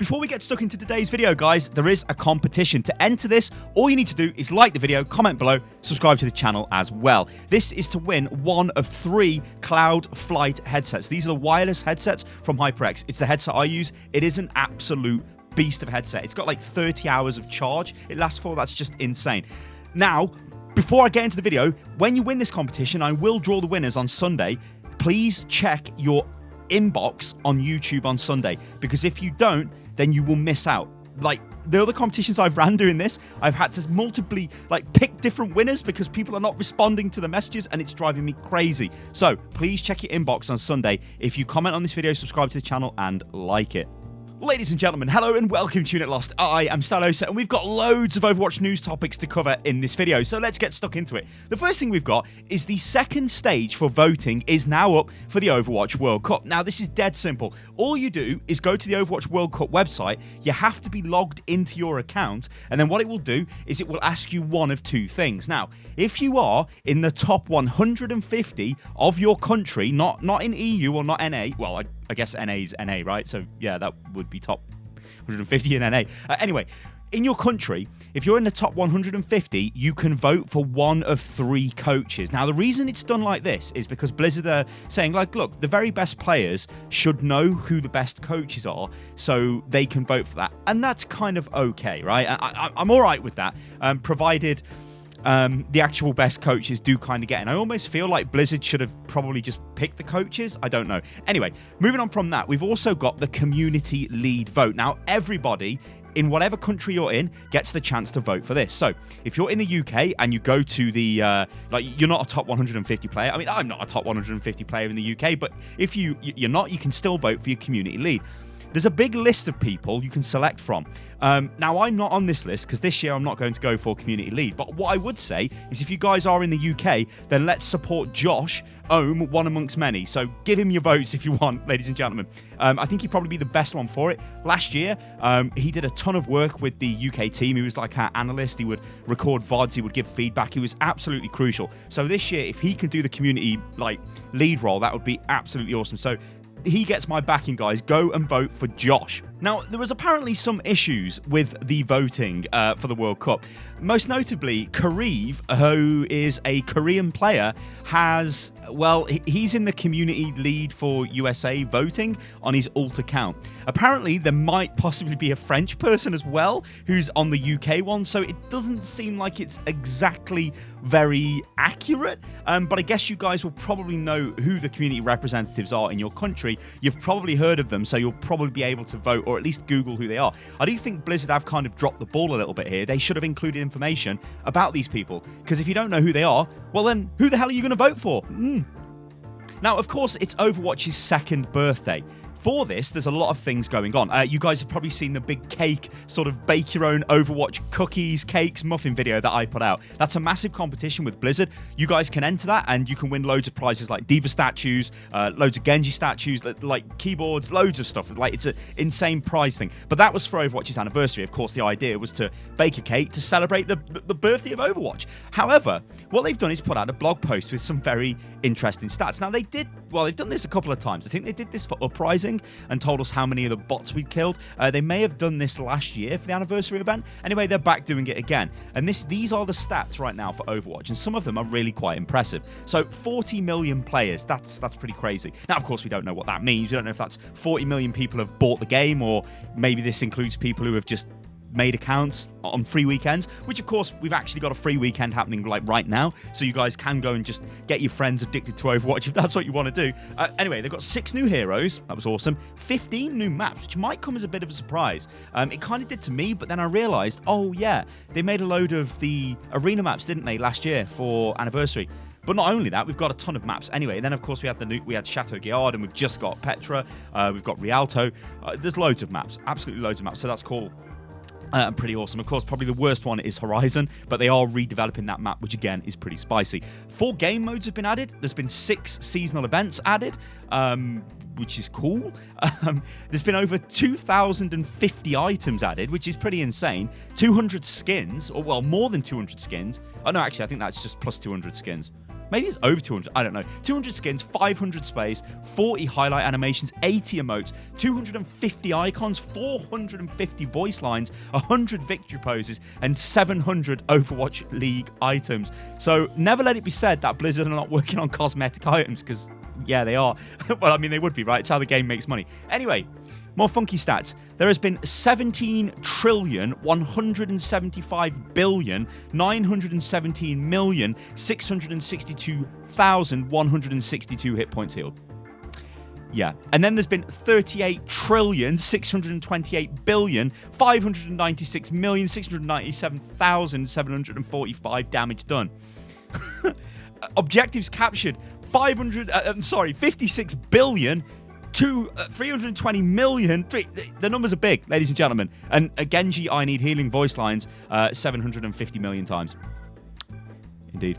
Before we get stuck into today's video, guys, there is a competition. To enter this, all you need to do is like the video, comment below, subscribe to the channel as well. This is to win one of 3 Cloud Flight headsets. These are the wireless headsets from HyperX. It's the headset I use. It is an absolute beast of a headset. It's got like 30 hours of charge it lasts for. That's just insane. Now, before I get into the video, when you win this competition, I will draw the winners on Sunday. Please check your inbox on YouTube on Sunday, because if you don't, then you will miss out. Like the other competitions I've ran doing this, I've had to multiply pick different winners because people are not responding to the messages and it's driving me crazy. So please check your inbox on Sunday. If you comment on this video, subscribe to the channel and like it. Ladies and gentlemen, hello and welcome to Unit Lost. I am Stylosa and we've got loads of Overwatch news topics to cover in this video, so let's get stuck into it. The first thing we've got is the second stage for voting is now up for the Overwatch World Cup. Now, this is dead simple. All you do is go to the Overwatch World Cup website, you have to be logged into your account, and then what it will do is it will ask you one of 2 things. Now, if you are in the top 150 of your country, not in EU or not NA, well, I guess NA is NA, right? So, yeah, that would be top 150 in NA. Anyway, in your country, if you're in the top 150, you can vote for one of 3 coaches. Now, the reason it's done like this is because Blizzard are saying, look, the very best players should know who the best coaches are, so they can vote for that. And that's kind of okay, right? I'm all right with that, provided the actual best coaches do kind of get in. I almost feel like Blizzard should have probably just picked the coaches. I don't know. Anyway, moving on from that, we've also got the community lead vote. Now, everybody in whatever country you're in gets the chance to vote for this. So if you're in the UK and you go to the, you're not a top 150 player. I mean, I'm not a top 150 player in the UK, but if you're not, you can still vote for your community lead. There's a big list of people you can select from. Now, I'm not on this list because this year I'm not going to go for community lead. But what I would say is if you guys are in the UK, then let's support Josh Ohm, one amongst many. So give him your votes if you want, ladies and gentlemen. I think he'd probably be the best one for it. Last year, he did a ton of work with the UK team. He was like our analyst. He would record VODs. He would give feedback. He was absolutely crucial. So this year, if he can do the community lead role, that would be absolutely awesome. So he gets my backing, guys. Go and vote for Josh. Now, there was apparently some issues with the voting for the World Cup. Most notably, Kareev, who is a Korean player, he's in the community lead for USA voting on his alt account. Apparently, there might possibly be a French person as well who's on the UK one, so it doesn't seem like it's exactly very accurate. But I guess you guys will probably know who the community representatives are in your country. You've probably heard of them, so you'll probably be able to vote, or at least Google who they are. I do think Blizzard have kind of dropped the ball a little bit here. They should have included information about these people, because if you don't know who they are, well then, who the hell are you going to vote for? Now, of course, it's Overwatch's 2nd birthday. For this, there's a lot of things going on. You guys have probably seen the big cake, sort of bake your own Overwatch cookies, cakes, muffin video that I put out. That's a massive competition with Blizzard. You guys can enter that and you can win loads of prizes like Diva statues, loads of Genji statues, like keyboards, loads of stuff. It's an insane prize thing. But that was for Overwatch's anniversary. Of course, the idea was to bake a cake to celebrate the birthday of Overwatch. However, what they've done is put out a blog post with some very interesting stats. Now, they've done this a couple of times. I think they did this for Uprising and told us how many of the bots we'd killed. They may have done this last year for the anniversary event. Anyway, they're back doing it again. And these are the stats right now for Overwatch, and some of them are really quite impressive. So 40 million players, that's pretty crazy. Now, of course, we don't know what that means. We don't know if that's 40 million people have bought the game, or maybe this includes people who have just made accounts on free weekends, which of course we've actually got a free weekend happening right now, so you guys can go and just get your friends addicted to Overwatch if that's what you want to do. Anyway, they've got 6 new heroes. That was awesome. 15 new maps, which might come as a bit of a surprise. It kind of did to me, but then I realized, oh yeah, they made a load of the arena maps, didn't they, last year for anniversary. But not only that, we've got a ton of maps anyway. And then, of course, we had Chateau Guillard, and we've just got Petra. We've got Rialto. There's loads of maps, absolutely loads of maps. So that's cool. Pretty awesome. Of course, probably the worst one is Horizon, but they are redeveloping that map, which again is pretty spicy. 4 game modes have been added. There's been 6 seasonal events added, which is cool. There's been over 2,050 items added, which is pretty insane. 200 skins, or well, more than 200 skins. Oh no, actually, I think that's just plus 200 skins. Maybe it's over 200. I don't know. 200 skins, 500 sprays, 40 highlight animations, 80 emotes, 250 icons, 450 voice lines, 100 victory poses, and 700 Overwatch League items. So never let it be said that Blizzard are not working on cosmetic items, because, yeah, they are. Well, I mean, they would be, right? It's how the game makes money. Anyway, more funky stats. There has been 17,175,917,662,162 hit points healed. Yeah. And then there's been 38,628,596,697,745 damage done. Objectives captured 56 billion. 320 million. The numbers are big, ladies and gentlemen. And Genji, I need healing voice lines 750 million times. Indeed.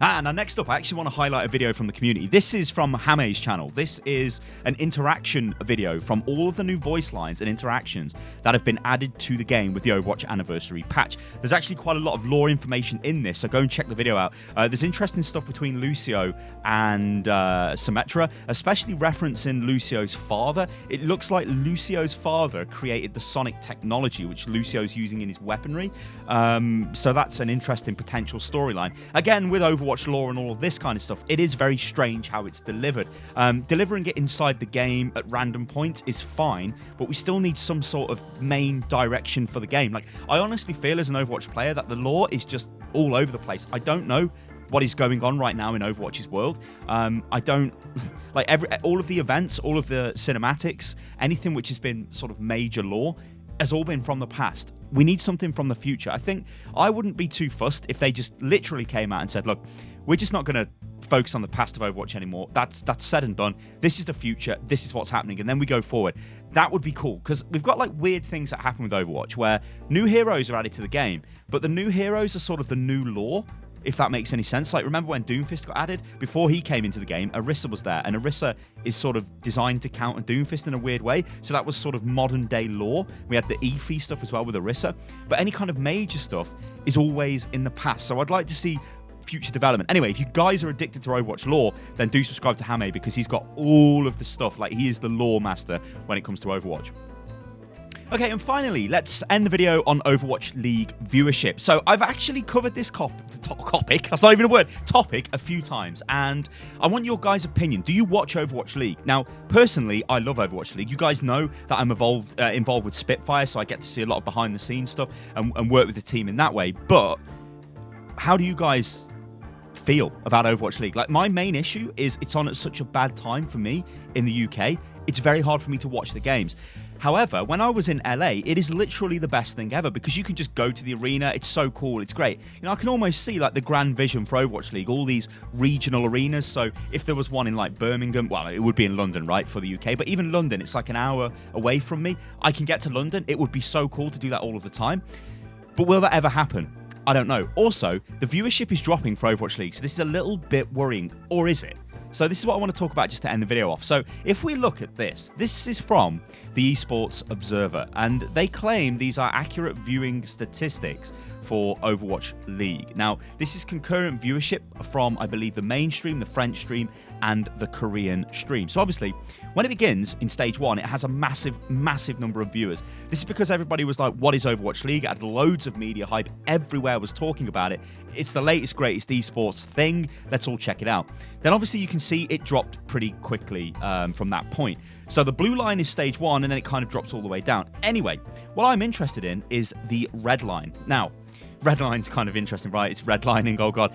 Now, next up, I actually want to highlight a video from the community. This is from Hame's channel. This is an interaction video from all of the new voice lines and interactions that have been added to the game with the Overwatch Anniversary patch. There's actually quite a lot of lore information in this, so go and check the video out. There's interesting stuff between Lucio and Symmetra, especially referencing Lucio's father. It looks like Lucio's father created the sonic technology, which Lucio's using in his weaponry. So that's an interesting potential storyline. Again, with Overwatch lore and all of this kind of stuff, it is very strange how it's delivered. Delivering it inside the game at random points is fine, but we still need some sort of main direction for the game. Like, I honestly feel as an Overwatch player that the lore is just all over the place. I don't know what is going on right now in Overwatch's world. I don't like all of the events, all of the cinematics, anything which has been sort of major lore has all been from the past. We need something from the future. I think I wouldn't be too fussed if they just literally came out and said, look, we're just not going to focus on the past of Overwatch anymore. That's said and done. This is the future. This is what's happening. And then we go forward. That would be cool, because we've got like weird things that happen with Overwatch where new heroes are added to the game, but the new heroes are sort of the new lore, if that makes any sense. Like, remember when Doomfist got added? Before he came into the game, Orisa was there, and Orisa is sort of designed to counter Doomfist in a weird way, so that was sort of modern day lore. We had the Efi stuff as well with Orisa, but any kind of major stuff is always in the past, so I'd like to see future development. Anyway, if you guys are addicted to Overwatch lore, then do subscribe to Hame, because he's got all of the stuff. Like, he is the lore master when it comes to Overwatch. Okay, and finally, let's end the video on Overwatch League viewership. So I've actually covered this topic, that's not even a word, topic, a few times, and I want your guys' opinion. Do you watch Overwatch League? Now, personally, I love Overwatch League. You guys know that I'm involved with Spitfire, so I get to see a lot of behind-the-scenes stuff and work with the team in that way, but how do you guys feel about Overwatch League? Like, my main issue is it's on at such a bad time for me in the UK. It's very hard for me to watch the games. However, when I was in LA, it is literally the best thing ever, because you can just go to the arena. It's so cool. It's great. You know, I can almost see like the grand vision for Overwatch League, all these regional arenas. So if there was one in like Birmingham, well, it would be in London, right, for the UK, but even London, it's like an hour away from me. I can get to London. It would be so cool to do that all of the time. But will that ever happen? I don't know. Also, the viewership is dropping for Overwatch League, so this is a little bit worrying, or is it? So this is what I want to talk about just to end the video off. So if we look at this is from the Esports Observer, and they claim these are accurate viewing statistics for Overwatch League. Now, this is concurrent viewership from, I believe, the main stream, the French stream, and the Korean stream. So obviously, when it begins in stage 1, it has a massive, massive number of viewers. This is because everybody was like, what is Overwatch League? It had loads of media hype. Everywhere was talking about it. It's the latest, greatest esports thing. Let's all check it out. Then obviously you can see it dropped pretty quickly from that point. So the blue line is stage 1, and then it kind of drops all the way down. Anyway, what I'm interested in is the red line. Now, red line's kind of interesting, right? It's redlining, oh god.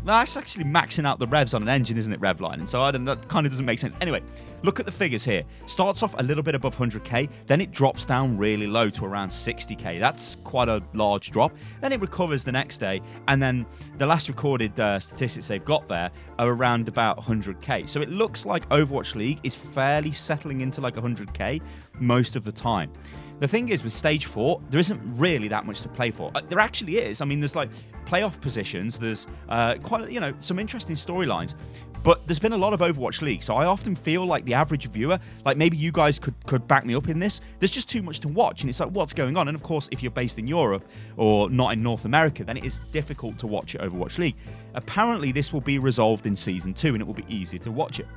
That's actually maxing out the revs on an engine, isn't it, redlining? So that kind of doesn't make sense. Anyway, look at the figures here. Starts off a little bit above 100k, then it drops down really low to around 60k. That's quite a large drop. Then it recovers the next day, and then the last recorded statistics they've got there are around about 100k. So it looks like Overwatch League is fairly settling into like 100k most of the time. The thing is, with Stage 4, there isn't really that much to play for. There actually is. I mean, there's like playoff positions. There's quite, some interesting storylines. But there's been a lot of Overwatch League, so I often feel like the average viewer, like maybe you guys could back me up in this, there's just too much to watch, and it's like, what's going on? And of course, if you're based in Europe or not in North America, then it is difficult to watch Overwatch League. Apparently, this will be resolved in Season 2, and it will be easier to watch it.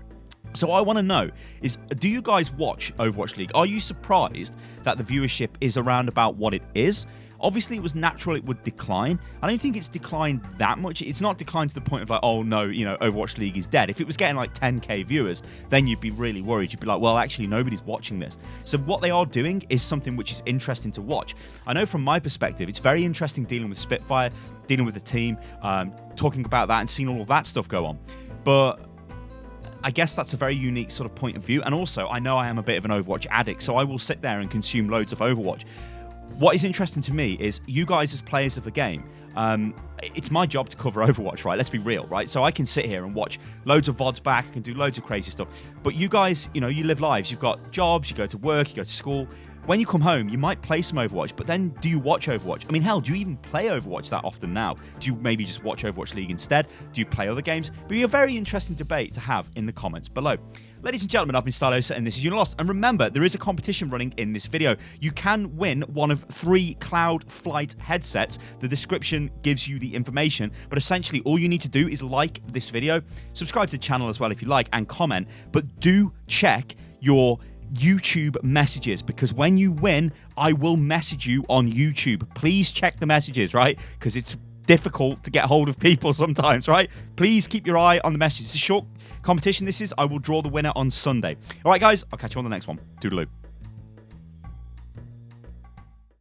So I want to know is, do you guys watch Overwatch League? Are you surprised that the viewership is around about what it is? Obviously, it was natural it would decline. I don't think it's declined that much. It's not declined to the point of like, oh no, Overwatch League is dead. If it was getting like 10k viewers, then you'd be really worried. You'd be like, well, actually, nobody's watching this. So what they are doing is something which is interesting to watch. I know from my perspective, it's very interesting dealing with Spitfire, dealing with the team, talking about that and seeing all of that stuff go on. But I guess that's a very unique sort of point of view. And also, I know I am a bit of an Overwatch addict, so I will sit there and consume loads of Overwatch. What is interesting to me is you guys as players of the game, it's my job to cover Overwatch, right? Let's be real, right? So I can sit here and watch loads of VODs back, I can do loads of crazy stuff. But you guys, you live lives. You've got jobs, you go to work, you go to school. When you come home, you might play some Overwatch, but then do you watch Overwatch? I mean, hell, do you even play Overwatch that often now? Do you maybe just watch Overwatch League instead? Do you play other games? But it'll be a very interesting debate to have in the comments below. Ladies and gentlemen, I've been Stylosa, and this is Unilost. And remember, there is a competition running in this video. You can win one of 3 Cloud Flight headsets. The description gives you the information, but essentially all you need to do is like this video, subscribe to the channel as well if you like, and comment. But do check your YouTube messages, because when you win, I will message you on YouTube. Please check the messages, right? Because it's difficult to get hold of people sometimes, right? Please keep your eye on the messages. It's a short competition. I will draw the winner on Sunday. All right, guys, I'll catch you on the next one. Toodaloo.